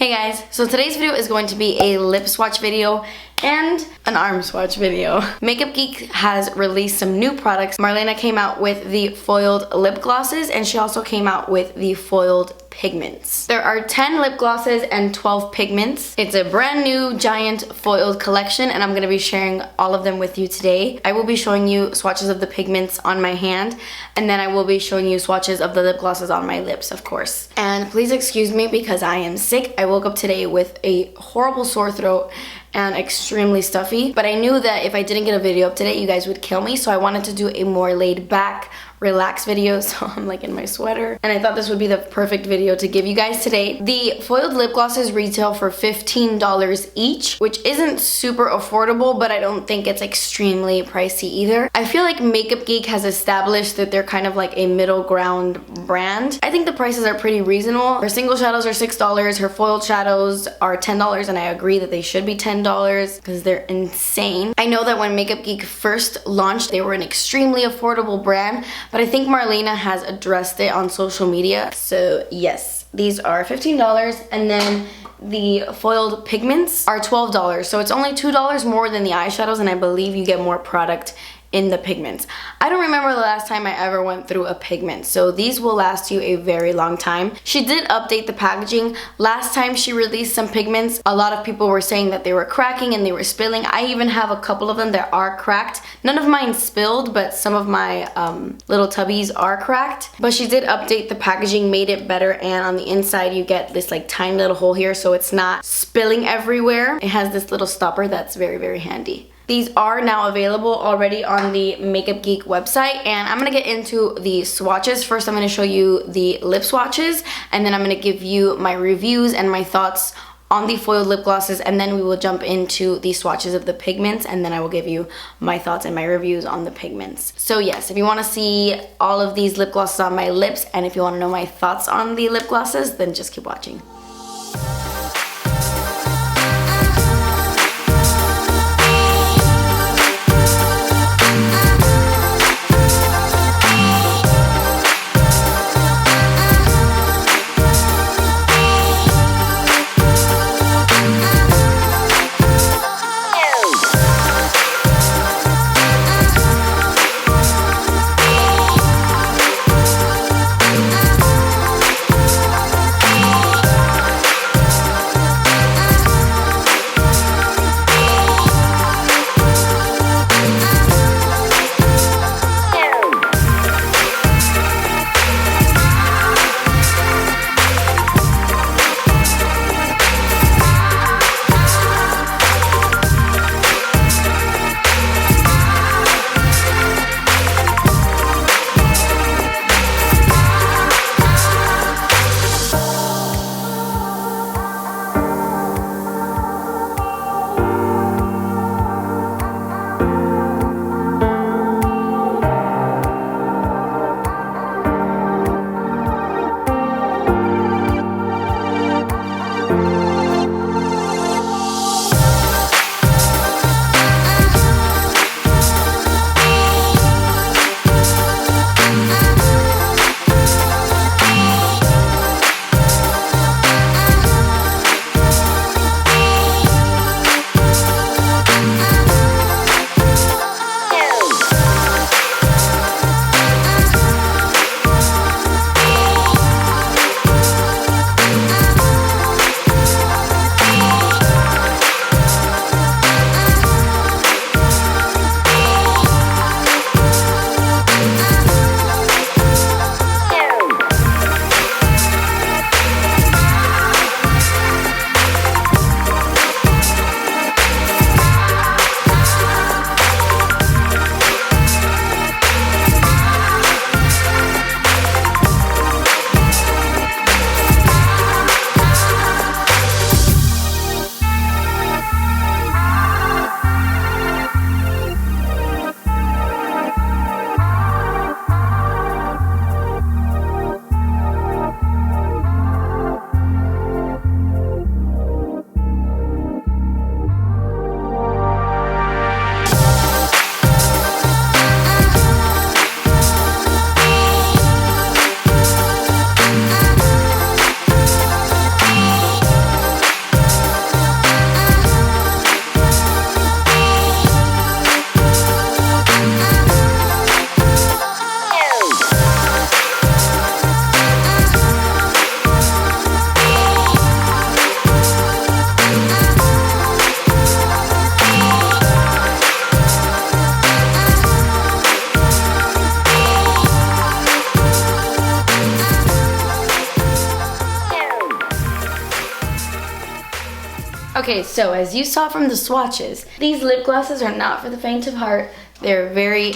Hey guys, so today's video is going to be a lip swatch video and an arm swatch video. Makeup Geek has released some new products. Marlena came out with the foiled lip glosses and she also came out with the foiled pigments. There are 10 lip glosses and 12 pigments. It's a brand new giant foiled collection and I'm going to be sharing all of them with you today. I will be showing you swatches of the pigments on my hand and then I will be showing you swatches of the lip glosses on my lips, of course. And please excuse me because I am sick. I woke up today with a horrible sore throat and extremely stuffy, but I knew that if I didn't get a video up today, you guys would kill me, so I wanted to do a more laid back, relaxed video. So I'm like in my sweater and I thought this would be the perfect video to give you guys today. The foiled lip glosses retail for $15 each, which isn't super affordable, but I don't think it's extremely pricey either. I feel like Makeup Geek has established that they're kind of like a middle ground brand. I think the prices are pretty reasonable. Her single shadows are $6, her foiled shadows are $10, and I agree that they should be $10 because they're insane. I know that when Makeup Geek first launched, they were an extremely affordable brand, but I think Marlena has addressed it on social media. So yes, these are $15 and then the foiled pigments are $12. So it's only $2 more than the eyeshadows and I believe you get more product in the pigments. I don't remember the last time I ever went through a pigment, so these will last you a very long time. She did update the packaging. Last time she released some pigments, a lot of people were saying that they were cracking and they were spilling. I even have a couple of them that are cracked. None of mine spilled, but some of my little tubbies are cracked. But she did update the packaging, made it better, and on the inside you get this like tiny little hole here so it's not spilling everywhere. It has this little stopper that's very, very handy. These are now available already on the Makeup Geek website, and I'm gonna get into the swatches. First, I'm gonna show you the lip swatches, and then I'm gonna give you my reviews and my thoughts on the foiled lip glosses, and then we will jump into the swatches of the pigments, and then I will give you my thoughts and my reviews on the pigments. So yes, if you wanna see all of these lip glosses on my lips, and if you wanna know my thoughts on the lip glosses, then just keep watching. Okay, so as you saw from the swatches, these lip glosses are not for the faint of heart. They're very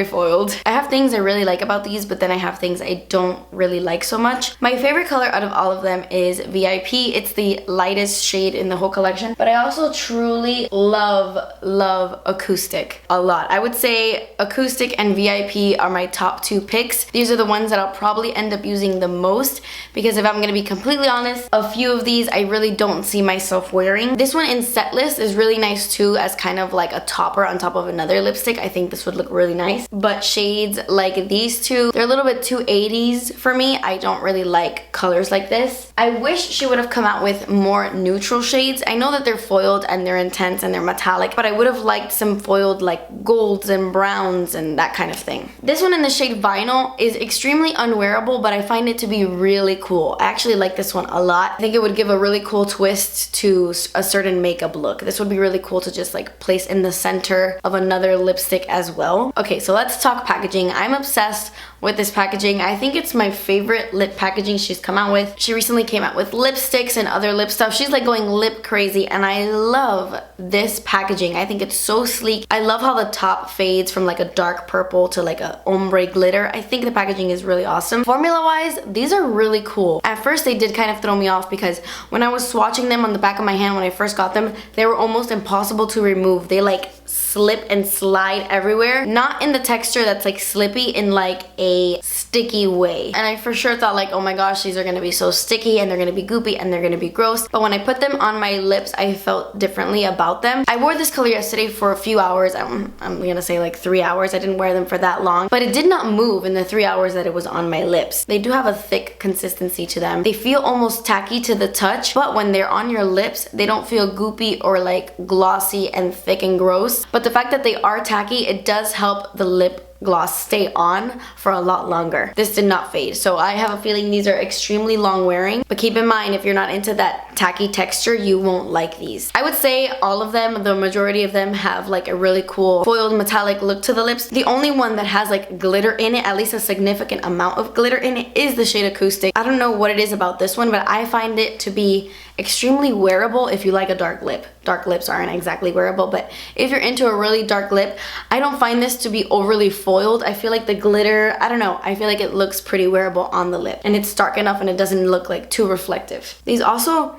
foiled. I have things I really like about these, but then I have things I don't really like so much. My favorite color out of all of them is VIP. It's the lightest shade in the whole collection, but I also truly love Acoustic a lot. I would say Acoustic and VIP are my top 2 picks. These are the ones that I'll probably end up using the most, because if I'm gonna be completely honest, a few of these I really don't see myself wearing. This one in Set List is really nice too, as kind of like a topper on top of another lipstick. I think this would look really nice. But shades like these two, they're a little bit too 80s for me. I don't really like colors like this. I wish she would have come out with more neutral shades. I know that they're foiled and they're intense and they're metallic, but I would have liked some foiled like golds and browns and that kind of thing. This one in the shade Vinyl is extremely unwearable, but I find it to be really cool. I actually like this one a lot. I think it would give a really cool twist to a certain makeup look. This would be really cool to just like place in the center of another lipstick as well. Okay, so let's talk packaging. I'm obsessed with this packaging. I think it's my favorite lip packaging she's come out with. She recently came out with lipsticks and other lip stuff. She's like going lip crazy, and I love this packaging. I think it's so sleek. I love how the top fades from like a dark purple to like a ombre glitter. I think the packaging is really awesome. Formula wise, these are really cool. At first they did kind of throw me off, because when I was swatching them on the back of my hand when I first got them, they were almost impossible to remove. They like slip and slide everywhere. Not in the texture that's like slippy, in like a sticky way. And I for sure thought like, oh my gosh, these are gonna be so sticky and they're gonna be goopy and they're gonna be gross. But when I put them on my lips, I felt differently about them. I wore this color yesterday for a few hours. I'm gonna say like 3 hours. I didn't wear them for that long, but it did not move in the 3 hours that it was on my lips. They do have a thick consistency to them. They feel almost tacky to the touch, but when they're on your lips, they don't feel goopy or like glossy and thick and gross. But the fact that they are tacky, it does help the lip gloss stay on for a lot longer. This did not fade, so I have a feeling these are extremely long wearing, but keep in mind, if you're not into that tacky texture, you won't like these. I would say all of them, the majority of them, have like a really cool foiled metallic look to the lips. The only one that has like glitter in it, at least a significant amount of glitter in it, is the shade Acoustic. I don't know what it is about this one, but I find it to be extremely wearable if you like a dark lip. Dark lips aren't exactly wearable, but if you're into a really dark lip, I don't find this to be overly foiled. I feel like the glitter, I don't know, I feel like it looks pretty wearable on the lip, and it's dark enough and it doesn't look like too reflective. These also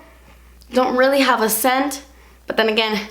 don't really have a scent, but then again,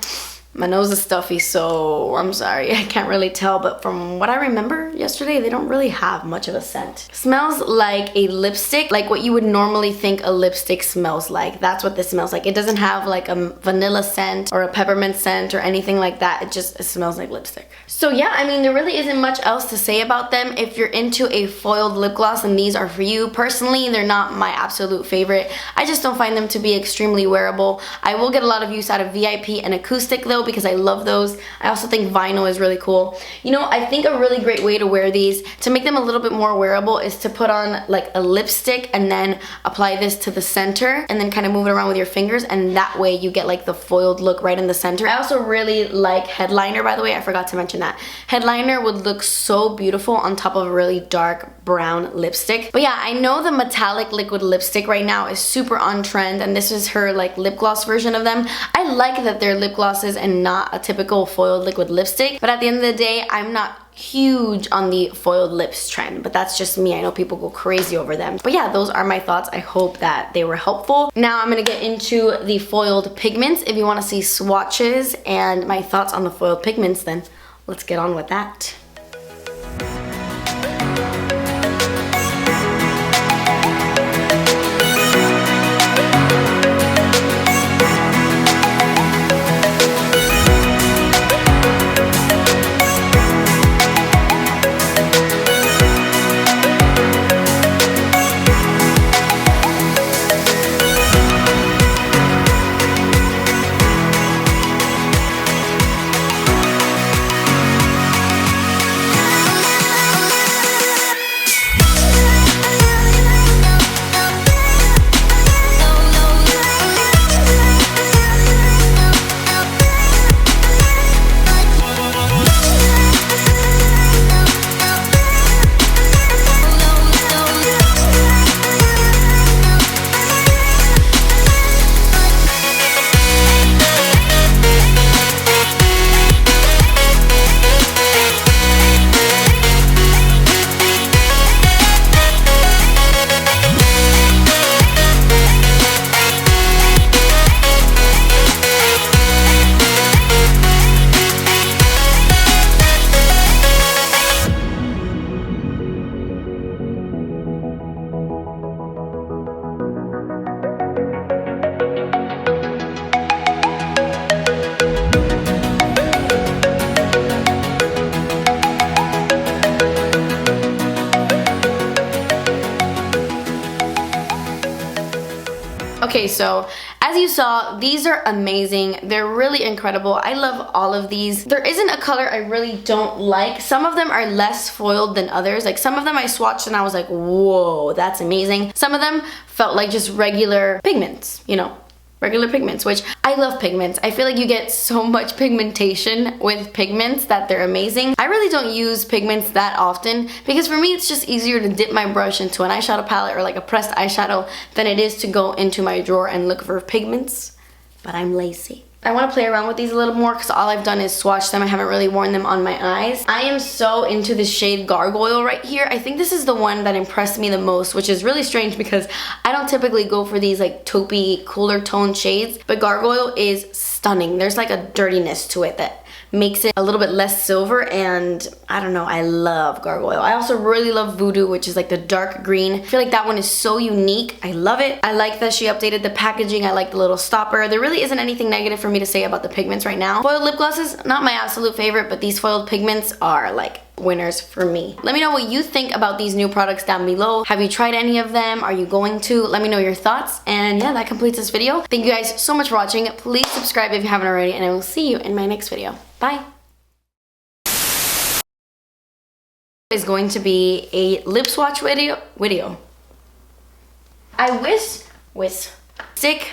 my nose is stuffy, so I'm sorry, I can't really tell, but from what I remember yesterday, they don't really have much of a scent. Smells like a lipstick, like what you would normally think a lipstick smells like. That's what this smells like. It doesn't have like a vanilla scent or a peppermint scent or anything like that. It smells like lipstick. So yeah, I mean, there really isn't much else to say about them. If you're into a foiled lip gloss, then these are for you. Personally, they're not my absolute favorite. I just don't find them to be extremely wearable. I will get a lot of use out of VIP and Acoustic though, because I love those. I also think Vinyl is really cool. You know, I think a really great way to wear these, to make them a little bit more wearable, is to put on like a lipstick and then apply this to the center and then kind of move it around with your fingers, and that way you get like the foiled look right in the center. I also really like headliner, by the way. I forgot to mention that. Headliner would look so beautiful on top of a really dark brown lipstick. But yeah, I know the metallic liquid lipstick right now is super on trend, and this is her like lip gloss version of them. I like that they're lip glosses and not a typical foiled liquid lipstick, but at the end of the day, I'm not huge on the foiled lips trend, but that's just me. I know people go crazy over them. But yeah, those are my thoughts. I hope that they were helpful. Now I'm gonna get into the foiled pigments. If you wanna see swatches and my thoughts on the foiled pigments, then let's get on with that. Okay, so as you saw, these are amazing. They're really incredible. I love all of these. There isn't a color I really don't like. Some of them are less foiled than others. Like some of them I swatched and I was like, whoa, that's amazing. Some of them felt like just regular pigments, you know, regular pigments, which I love pigments. I feel like you get so much pigmentation with pigments that they're amazing. I really don't use pigments that often because for me it's just easier to dip my brush into an eyeshadow palette or like a pressed eyeshadow than it is to go into my drawer and look for pigments, but I'm lazy. I want to play around with these a little more because all I've done is swatch them. I haven't really worn them on my eyes. I am so into the shade Gargoyle right here. I think this is the one that impressed me the most, which is really strange because I don't typically go for these like taupey, cooler tone shades, but Gargoyle is stunning. There's like a dirtiness to it that makes it a little bit less silver, and I don't know, I love Gargoyle. I also really love Voodoo, which is like the dark green. I feel like that one is so unique. I love it. I like that she updated the packaging. I like the little stopper. There really isn't anything negative for me to say about the pigments right now. Foiled lip glosses, not my absolute favorite, but these foiled pigments are like winners for me. Let me know what you think about these new products down below. Have you tried any of them? Are you going to? Let me know your thoughts. And yeah, that completes this video. Thank you guys so much for watching. Please subscribe if you haven't already, and I will see you in my next video. Bye. Is going to be a lip swatch video. I wish stick